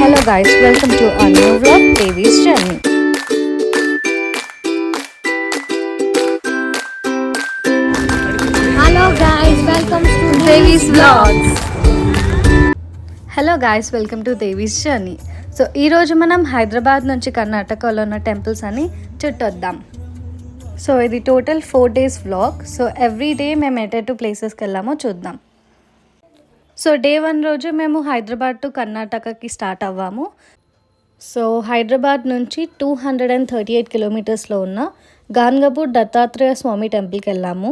Hello guys, welcome to our new vlog, Devi's Journey. Hello guys, welcome to Devi's Vlogs. Hello guys welcome to Devi's journey. So ఈరోజు మనం హైదరాబాద్ నుంచి కర్ణాటకలో ఉన్న temples అని చుట్టొద్దాం. So ఇది total 4 days vlog. So every day మేము ఎటు ప్లేసెస్కి వెళ్ళామో చూద్దాం. సో డే 1 రోజు మేము హైదరాబాద్ టు కర్ణాటకకి స్టార్ట్ అవ్వాము. సో హైదరాబాద్ నుంచి 238 కిలోమీటర్స్లో ఉన్న గాన్గపూర్ దత్తాత్రేయ స్వామి టెంపుల్కి వెళ్ళాము.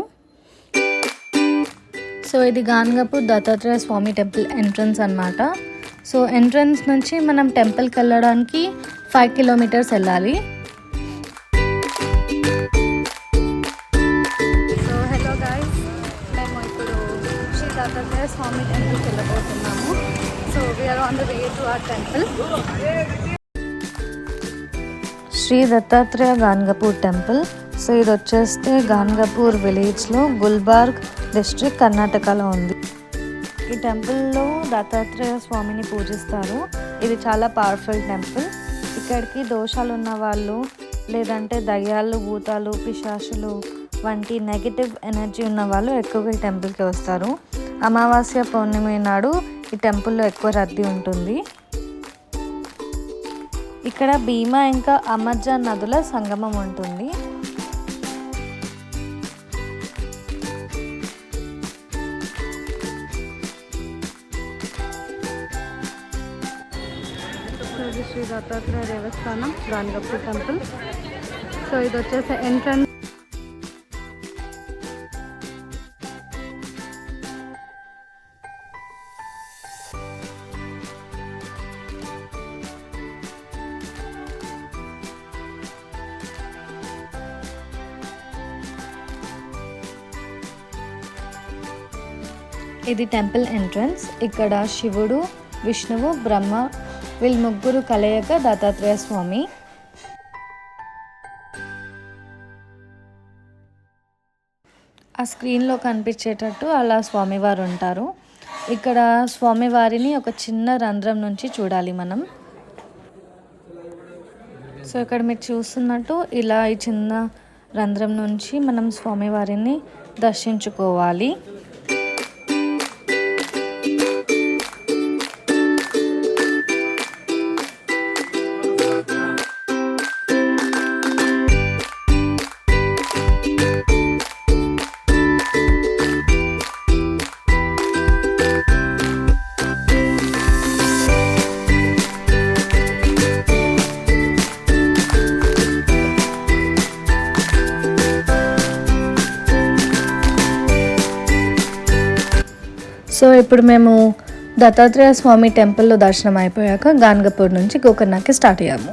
సో ఇది గాన్గపూర్ దత్తాత్రేయ స్వామి టెంపుల్ ఎంట్రన్స్ అన్నమాట. సో ఎంట్రన్స్ నుంచి మనం టెంపుల్కి వెళ్ళడానికి 5 kilometers వెళ్ళాలి. సో హలో గాయ్స్, మేము ఇప్పుడు శ్రీ దత్తాత్రేయ స్వామి టెంపుల్కి వెళ్ళబోతున్నాము. So we are on the way to our temple. Shri Dattatreya Ganagapur temple. So ఇది వచ్చేస్తే గాన్గపూర్ విలేజ్లో గుల్బర్గ్ డిస్ట్రిక్ట్ కర్ణాటకలో ఉంది. ఈ టెంపుల్లో దత్తాత్రేయ స్వామిని పూజిస్తారు. ఇది చాలా పవర్ఫుల్ టెంపుల్. ఇక్కడికి దోషాలు ఉన్న వాళ్ళు, లేదంటే దయ్యాలు, భూతాలు, పిశాచులు వంటి నెగిటివ్ ఎనర్జీ ఉన్న వాళ్ళు ఎక్కువగా ఈ టెంపుల్కి వస్తారు. అమావాస్య పౌర్ణమి నాడు ఈ టెంపుల్లో ఎక్కువ రద్దీ ఉంటుంది. ఇక్కడ భీమా ఇంకా అమర్జాన్ నదుల సంగమం ఉంటుంది. ఇది శ్రీ దత్తాత్రేయ దేవస్థానం, గాన్గపూర్ టెంపుల్. సో ఇది వచ్చేసి ఎంట్రన్స్. ఇది టెంపుల్ ఎంట్రన్స్. ఇక్కడ శివుడు, విష్ణువు, బ్రహ్మ వీళ్ళు ముగ్గురు కలయిక దత్తాత్రేయ స్వామి. ఆ స్క్రీన్లో కనిపించేటట్టు అలా స్వామివారు ఉంటారు. ఇక్కడ స్వామివారిని ఒక చిన్న రంధ్రం నుంచి చూడాలి మనం. సో ఇక్కడ మీరు చూస్తున్నట్టు ఇలా ఈ చిన్న రంధ్రం నుంచి మనం స్వామివారిని దర్శించుకోవాలి. సో ఇప్పుడు మేము దత్తాత్రేయ స్వామి టెంపుల్లో దర్శనం అయిపోయాక గాన్గపూర్ నుంచి గోకర్ణకి స్టార్ట్ అయ్యాము.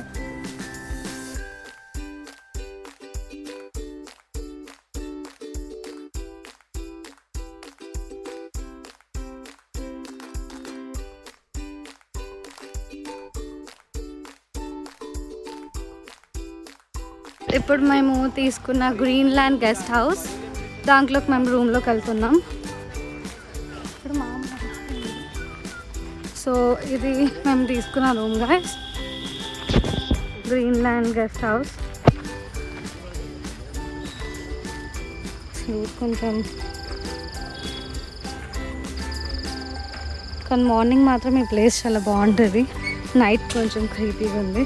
ఇప్పుడు మేము తీసుకున్న గ్రీన్ ల్యాండ్ గెస్ట్ హౌస్, దాంట్లోకి మేము రూమ్లోకి వెళ్తున్నాం. సో ఇది మేము తీసుకున్న room guys, green land guest house. కొంచెం కానీ మార్నింగ్ మాత్రం ఈ ప్లేస్ చాలా బాగుంటుంది, నైట్ కొంచెం క్రీపీగా ఉంది.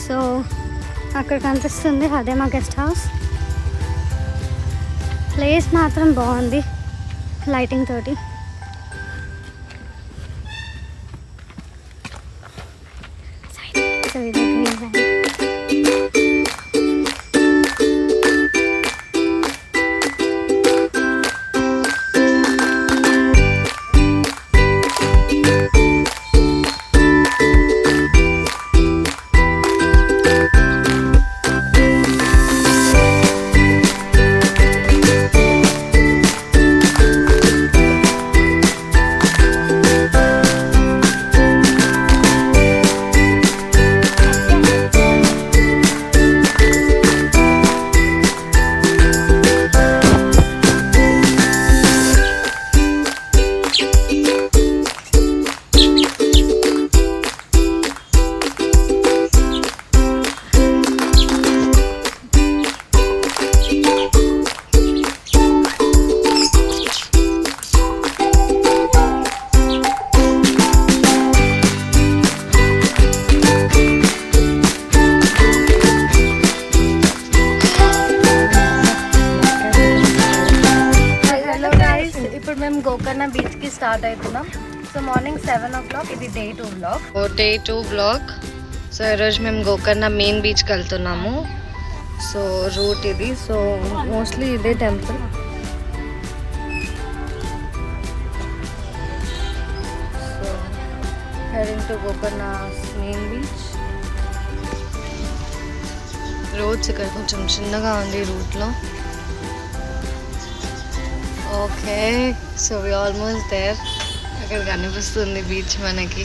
సో అక్కడ కనిపిస్తుంది, అదే మా గెస్ట్ హౌస్. ప్లేస్ మాత్రం బాగుంది లైటింగ్ తోటి. సో ఇది గ్రీన్ ల్యాండ్. మేము గోకర్ణ బీచ్కి స్టార్ట్ అవుతున్నాం. So morning 7 o'clock. ఇది డే 2 బ్లాగ్. సో ఈరోజు మేము గోకర్ణ మెయిన్ బీచ్కి వెళ్తున్నాము. సో రూట్ ఇది. సో మోస్ట్లీ ఇదే temple. So heading to Gokarna main beach. Roads ఇక్కడ కొంచెం చిన్నగా ఉంది రూట్లో. Okay, so we almost there. అక్కడ కనిపిస్తుంది బీచ్ మనకి.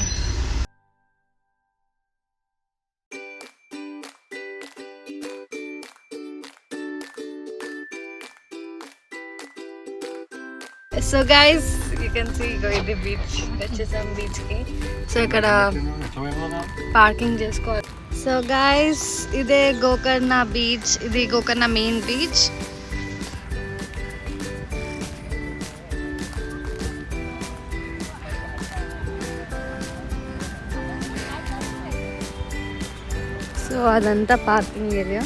So guys you can see ఇది బీచ్. వచ్చేసాం బీచ్కి. సో ఇక్కడ పార్కింగ్ చేసుకోవాలి. సో గైస్ ఇదే గోకర్ణ బీచ్. ఇది గోకర్ణ మెయిన్ బీచ్. సో అదంతా parking area.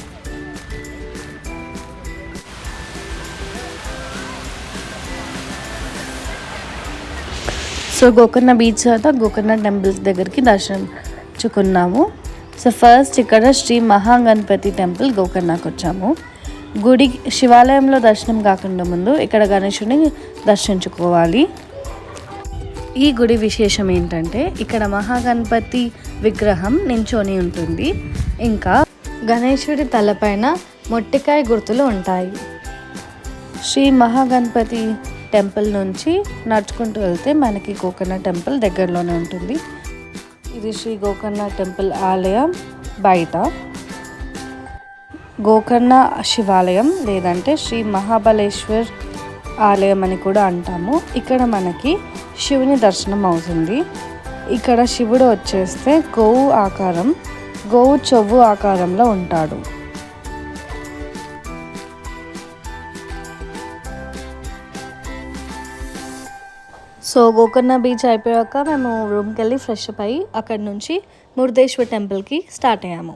So Gokarna beach తర్వాత గోకర్ణ టెంపుల్స్ దగ్గరికి దర్శించుకున్నాము. సో ఫస్ట్ ఇక్కడ శ్రీ మహాగణపతి టెంపుల్ గోకర్ణకు వచ్చాము. గుడి శివాలయంలో దర్శనం కాకుండా ముందు ఇక్కడ గణేశుని దర్శించుకోవాలి. ఈ గుడి విశేషం ఏంటంటే ఇక్కడ మహాగణపతి విగ్రహం నించొని ఉంటుంది. ఇంకా గణేశుడి తలపైన మొట్టికాయ గుర్తులు ఉంటాయి. శ్రీ మహాగణపతి టెంపుల్ నుంచి నడుచుకుంటూ వెళ్తే మనకి గోకర్ణ టెంపుల్ దగ్గరలోనే ఉంటుంది. ఇది శ్రీ గోకర్ణ టెంపుల్ ఆలయం బయట. గోకర్ణ శివాలయం లేదంటే శ్రీ మహాబలేశ్వర్ ఆలయం అని కూడా అంటాము. ఇక్కడ మనకి శివుని దర్శనం అవుతుంది. ఇక్కడ శివుడు వచ్చేస్తే గోవు చెవు ఆకారంలో ఉంటాడు. సో గోకర్ణ బీచ్ అయిపోయాక మేము రూమ్కి వెళ్ళి ఫ్రెష్ అప్ అయ్యి అక్కడి నుంచి మురుదేశ్వర్ టెంపుల్కి స్టార్ట్ అయ్యాము.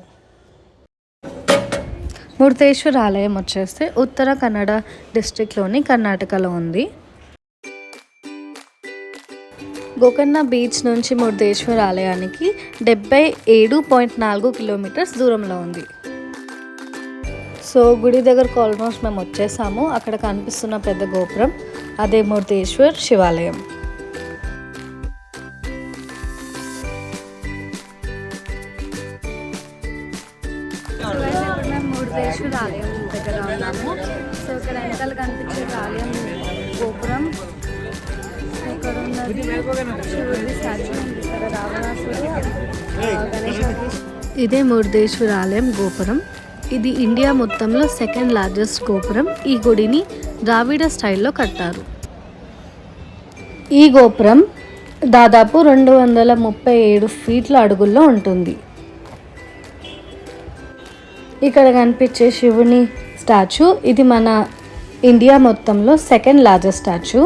మురుదేశ్వర్ ఆలయం వచ్చేస్తే ఉత్తర కన్నడ డిస్ట్రిక్ట్లోని కర్ణాటకలో ఉంది. గోకర్ణ బీచ్ నుంచి మురుదేశ్వర్ ఆలయానికి 77.4 kilometers దూరంలో ఉంది. సో గుడి దగ్గరకు ఆల్మోస్ట్ మేము వచ్చేసాము. అక్కడ కనిపిస్తున్న పెద్ద గోపురం అదే మురుదేశ్వర్ శివాలయం. మేము మురుదేశ్వర్ ఆలయం దగ్గర ఉన్నాము. సో ఇక్కడ వెనకాల కనిపించే ఆలయం గోపురం. ఇక్కడ ఉన్నది శివుడి స్టాచ్యూ. ఇక్కడ రావణాసుడు, గణేశ. ఇదే మురుదేశ్వర్ ఆలయం గోపురం. ఇది ఇండియా మొత్తంలో సెకండ్ లార్జెస్ట్ గోపురం. ఈ గుడిని ద్రావిడ స్టైల్లో కట్టారు. ఈ గోపురం దాదాపు 237 ఫీట్ల అడుగుల్లో ఉంటుంది. ఇక్కడ కనిపించే శివుని స్టాచ్యూ ఇది మన ఇండియా మొత్తంలో సెకండ్ లార్జెస్ట్ స్టాచ్యూ.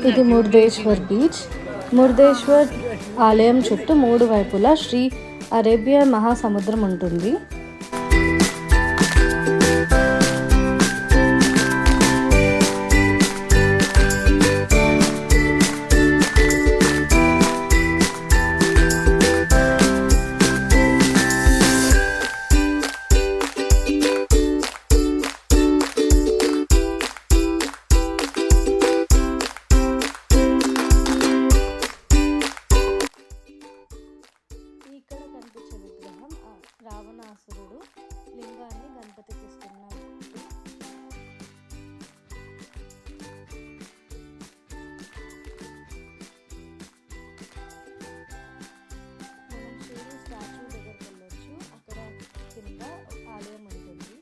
ఇది మురుదేశ్వర్ బీచ్. మురుదేశ్వర్ ఆలయం చుట్టూ 3 వైపులా శ్రీ అరేబియా మహాసముద్రం ఉంటుంది. రావణాసురుడు లింగాన్ని గణపతికి ఇస్తున్నాడు. మనం శివుడి స్టాచ్యూ దగ్గరికి వెళ్ళొచ్చు. అక్కడ కింద ఆలయం ఉంటుంది.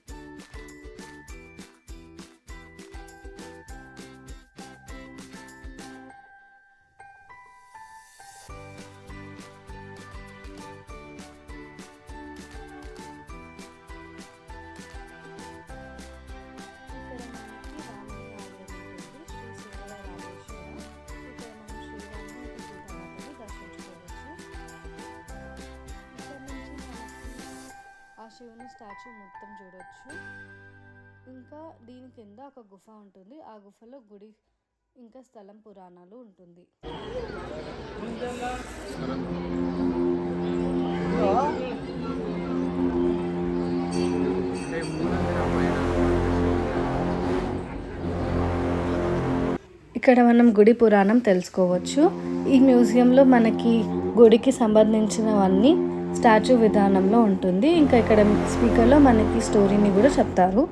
శివుని స్టాచ్యూ మొత్తం చూడొచ్చు. ఇంకా దీని కింద ఒక గుఫ ఉంటుంది. ఆ గుఫలో గుడి ఇంకా స్థలం పురాణాలు ఉంటుంది. ఇక్కడ మనం గుడి పురాణం తెలుసుకోవచ్చు. ఈ మ్యూజియంలో మనకి గుడికి సంబంధించినవన్నీ స్టాచ్యూ విధానంలో ఉంటుంది. ఇంకా ఇక్కడ స్పీకర్లో మనకి స్టోరీని కూడా చెప్తారు.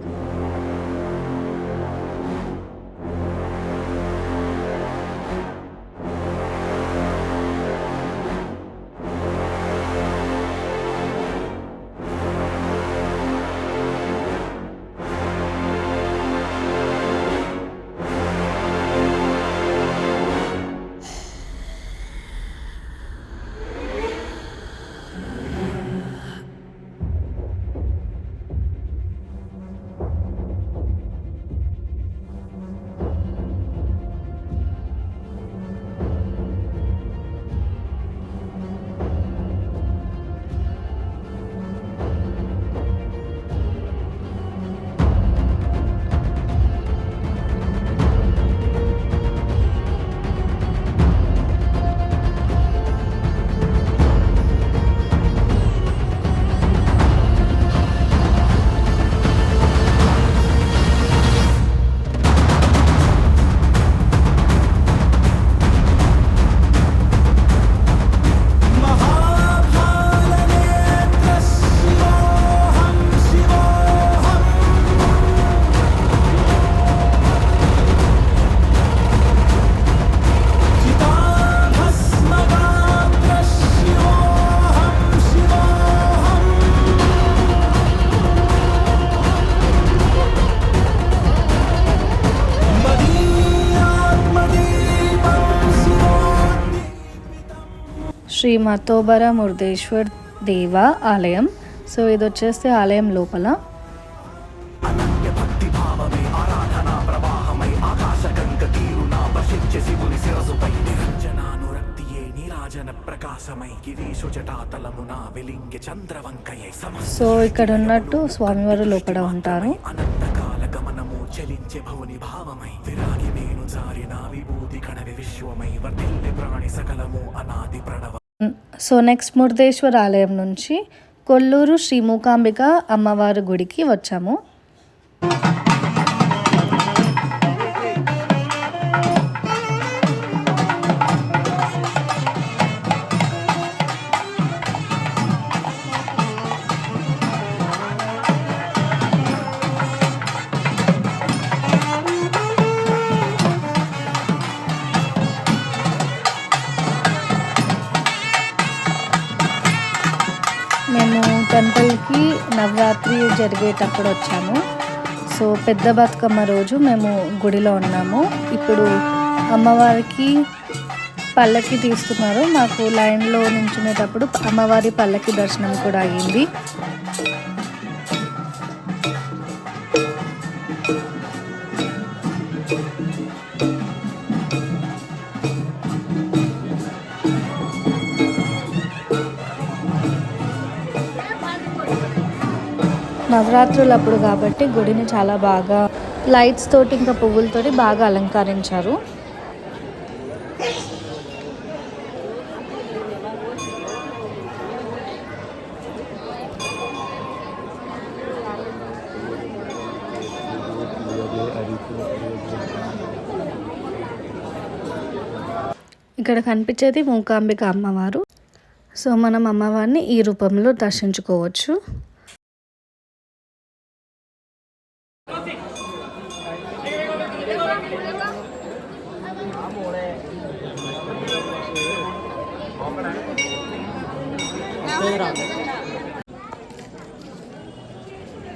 శ్రీ మతోబర మురుదేశ్వర్ దేవ ఆలయం. సో ఇది వచ్చేస్తే ఆలయం లోపల. సో ఇక్కడ ఉన్నట్టు స్వామివారు లోపల ఉంటారు. సో నెక్స్ట్ మురుదేశ్వర్ ఆలయం నుంచి కొల్లూరు శ్రీ మూకాంబిక అమ్మవారి గుడికి వచ్చాము. మేము టెంపుల్కి నవరాత్రి జరిగేటప్పుడు వచ్చాము. సో పెద్ద బతుకమ్మ రోజు మేము గుడిలో ఉన్నాము. ఇప్పుడు అమ్మవారికి పల్లకి తీస్తున్నారు. మాకు లైన్లో నించునేటప్పుడు అమ్మవారి పల్లకి దర్శనం కూడా అయ్యింది. నవరాత్రులు అప్పుడు కాబట్టి గుడిని చాలా బాగా లైట్స్ తోటి ఇంకా పువ్వులతోటి బాగా అలంకరించారు. ఇక్కడ కనిపించేది మూకాంబిక అమ్మవారు. సో మనం అమ్మవారిని ఈ రూపంలో దర్శించుకోవచ్చు.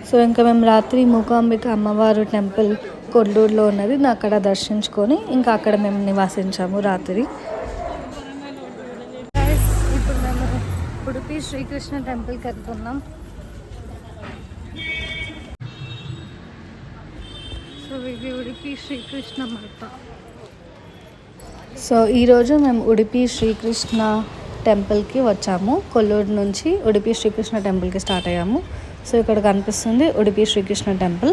సో ఇంకా మేము రాత్రి మూకాంబిక అమ్మవారు టెంపుల్ కొల్లూరులో ఉన్నది, అక్కడ దర్శించుకొని ఇంకా అక్కడ మేము నివాసించాము రాత్రి. ఇప్పుడు మేము ఉడుపి శ్రీకృష్ణ టెంపుల్కి వెళ్తున్నాం. సో ఇది ఉడుపి శ్రీకృష్ణ మఠ. సో ఈరోజు మేము ఉడుపి శ్రీకృష్ణ టెంపుల్కి వచ్చాము. కొల్లూరు నుంచి ఉడుపి శ్రీకృష్ణ టెంపుల్కి స్టార్ట్ అయ్యాము. సో ఇక్కడ కనిపిస్తుంది ఉడుపి శ్రీకృష్ణ టెంపుల్.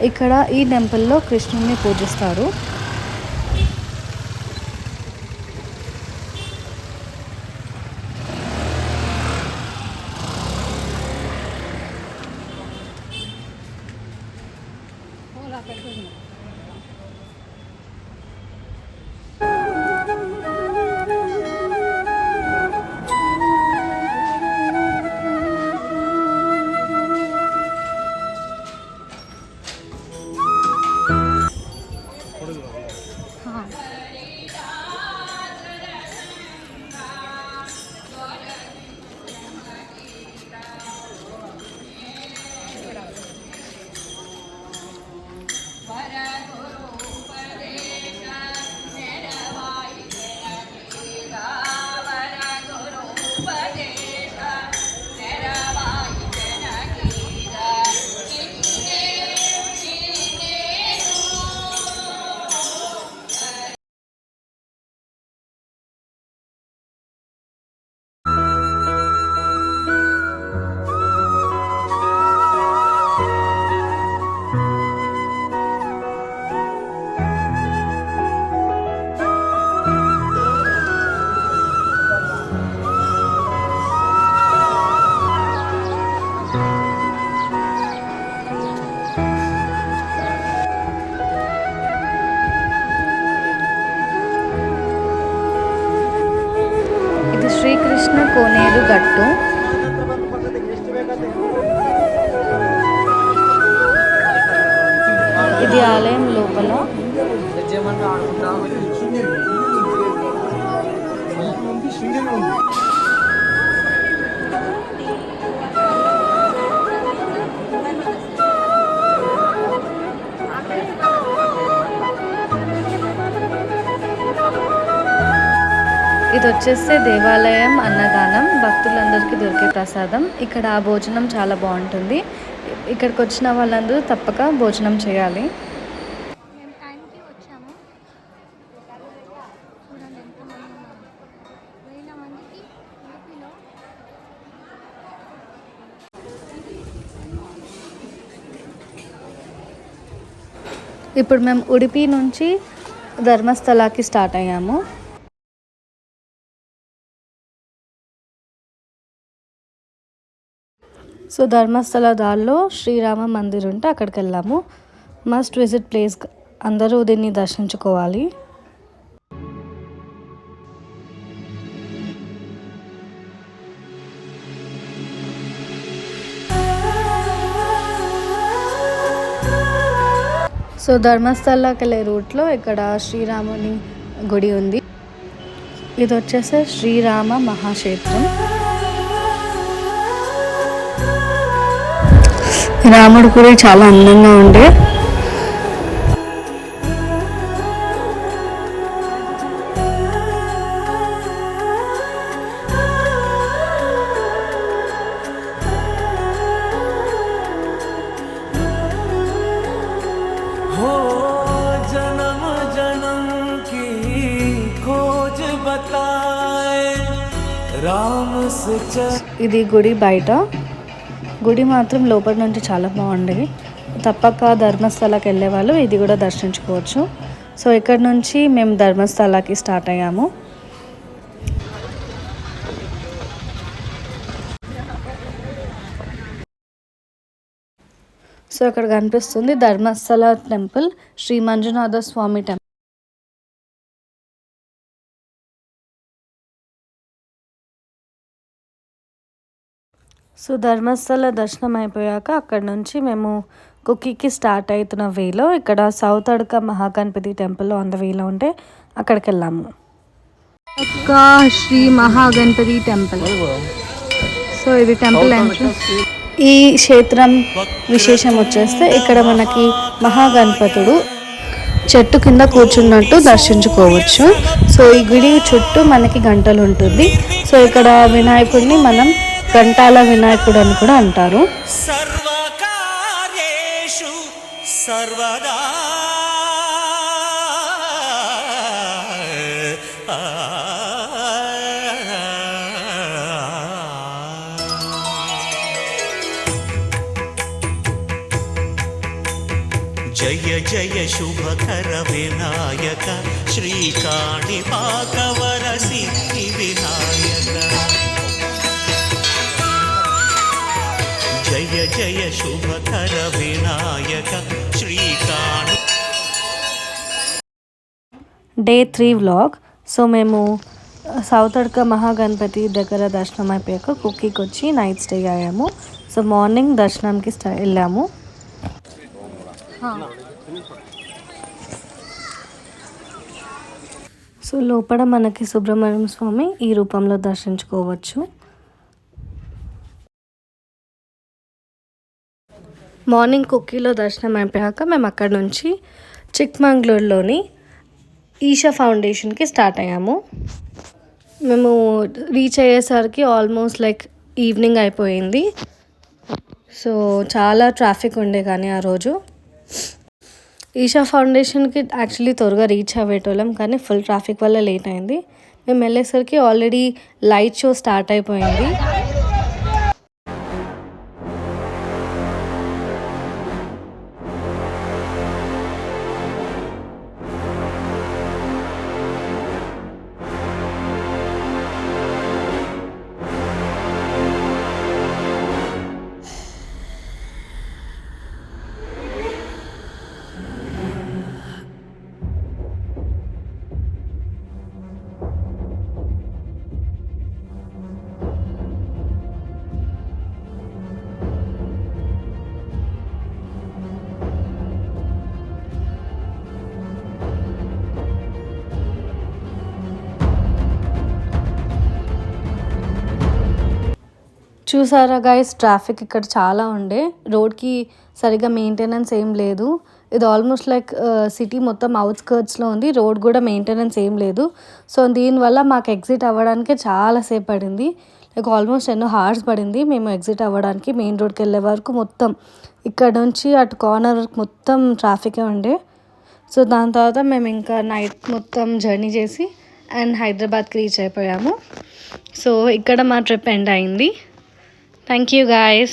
ఇక్కడ ఈ టెంపుల్లో కృష్ణుని పూజిస్తారు. శ్రీకృష్ణ కోనేరు గట్టు. ఇది ఆలయం లోపల. ఇది వచ్చేస్తే దేవాలయం అన్నదానం, భక్తులందరికీ దొరికే ప్రసాదం. ఇక్కడ ఆ భోజనం చాలా బాగుంటుంది. ఇక్కడికి వచ్చిన వాళ్ళందరూ తప్పక భోజనం చేయాలి. మేము టైంకి వచ్చాము. చూడండి ఎంతమంది ఉన్నారు. 1000 మందికి ఏపీలో. ఇప్పుడు మేము ఉడిపి నుంచి ధర్మస్థలాకి స్టార్ట్ అయ్యాము. సో ధర్మస్థల దారిలో శ్రీరామ మందిర్ ఉంటే అక్కడికి వెళ్ళాము. మస్ట్ విజిట్ ప్లేస్, అందరూ దీన్ని దర్శించుకోవాలి. సో ధర్మస్థలకి వెళ్ళే రూట్లో ఇక్కడ శ్రీరాముని గుడి ఉంది. ఇది వచ్చేసి శ్రీరామ మహాక్షేత్రం. రాముడు గుడి చాలా అందంగా ఉండే. ఇది గుడి బయట. గుడి మాత్రం లోపల నుంచి చాలా బాగుంది. తప్పక ధర్మస్థలకి వెళ్ళే వాళ్ళు ఇది కూడా దర్శించుకోవచ్చు. సో ఇక్కడ నుంచి మేము ధర్మస్థలకి స్టార్ట్ అయ్యాము. సో ఇక్కడ కనిపిస్తుంది ధర్మస్థల టెంపుల్, శ్రీ మంజునాథ స్వామి టెంపుల్. సో ధర్మస్థల దర్శనం అయిపోయాక అక్కడ నుంచి మేము కుక్కీకి స్టార్ట్ అవుతున్న వేలో ఇక్కడ సౌత్ అడక మహాగణపతి టెంపుల్ ఆన్ ద వేలో ఉంటే అక్కడికి వెళ్ళాము. శ్రీ మహాగణపతి టెంపుల్. సో ఇది టెంపుల్ ఎంట్రన్స్. ఈ క్షేత్రం విశేషం వచ్చేస్తే ఇక్కడ మనకి మహాగణపతుడు చెట్టు కింద కూర్చున్నట్టు దర్శించుకోవచ్చు. సో ఈ గుడి చుట్టూ మనకి గంటలు ఉంటుంది. సో ఇక్కడ వినాయకుడిని మనం గంటాల వినాయకుడు అని కూడా అంటారు. సర్వకార్యేషు సర్వదా జయ జయ శుభకర వినాయక శ్రీకాణిపాకవర సిద్ధి వినాయక జయ జయ శుభకర వినాయక శ్రీకాణి. Day 3 vlog. సో మేము సౌత్ అడ్క మహాగణపతి దగ్గర దర్శనం అయిపోయాక కుక్కీకి వచ్చి నైట్ స్టే అయ్యాము. సో మార్నింగ్ దర్శనంకి వెళ్ళాము. సో లోపల మనకి సుబ్రహ్మణ్యం స్వామి ఈ రూపంలో దర్శించుకోవచ్చు. మార్నింగ్ కుక్కీలో దర్శనం అయిపోయాక మేము అక్కడ నుంచి చిక్మంగళూరులోని ఈషా ఫౌండేషన్కి స్టార్ట్ అయ్యాము. మేము రీచ్ అయ్యేసరికి ఆల్మోస్ట్ లైక్ ఈవినింగ్ అయిపోయింది. సో చాలా ట్రాఫిక్ ఉండే కానీ ఆ రోజు ఈషా ఫౌండేషన్కి యాక్చువల్లీ త్వరగా రీచ్ అవ్వేటోళ్ళం, కానీ ఫుల్ ట్రాఫిక్ వల్ల లేట్ అయింది. మేము వెళ్ళేసరికి ఆల్రెడీ లైట్ షో స్టార్ట్ అయిపోయింది. చూసారా గైస్, ట్రాఫిక్ ఇక్కడ చాలా ఉండే. రోడ్కి సరిగ్గా మెయింటెనెన్స్ ఏం లేదు. ఇది ఆల్మోస్ట్ లైక్ సిటీ మొత్తం అవుట్స్కర్ట్స్లో ఉంది. రోడ్ కూడా మెయింటెనెన్స్ ఏం లేదు. సో దీనివల్ల మాకు ఎగ్జిట్ అవ్వడానికి చాలాసేపు పడింది. లైక్ ఆల్మోస్ట్ ఎన్నో హార్స్ పడింది మేము ఎగ్జిట్ అవ్వడానికి. మెయిన్ రోడ్కి వెళ్ళే వరకు మొత్తం ఇక్కడ నుంచి అటు కార్నర్ మొత్తం ట్రాఫికే ఉండే. సో దాని తర్వాత మేము ఇంకా నైట్ మొత్తం జర్నీ చేసి అండ్ హైదరాబాద్కి రీచ్ అయిపోయాము. సో ఇక్కడ మా ట్రిప్ ఎండ్ అయింది. Thank you guys.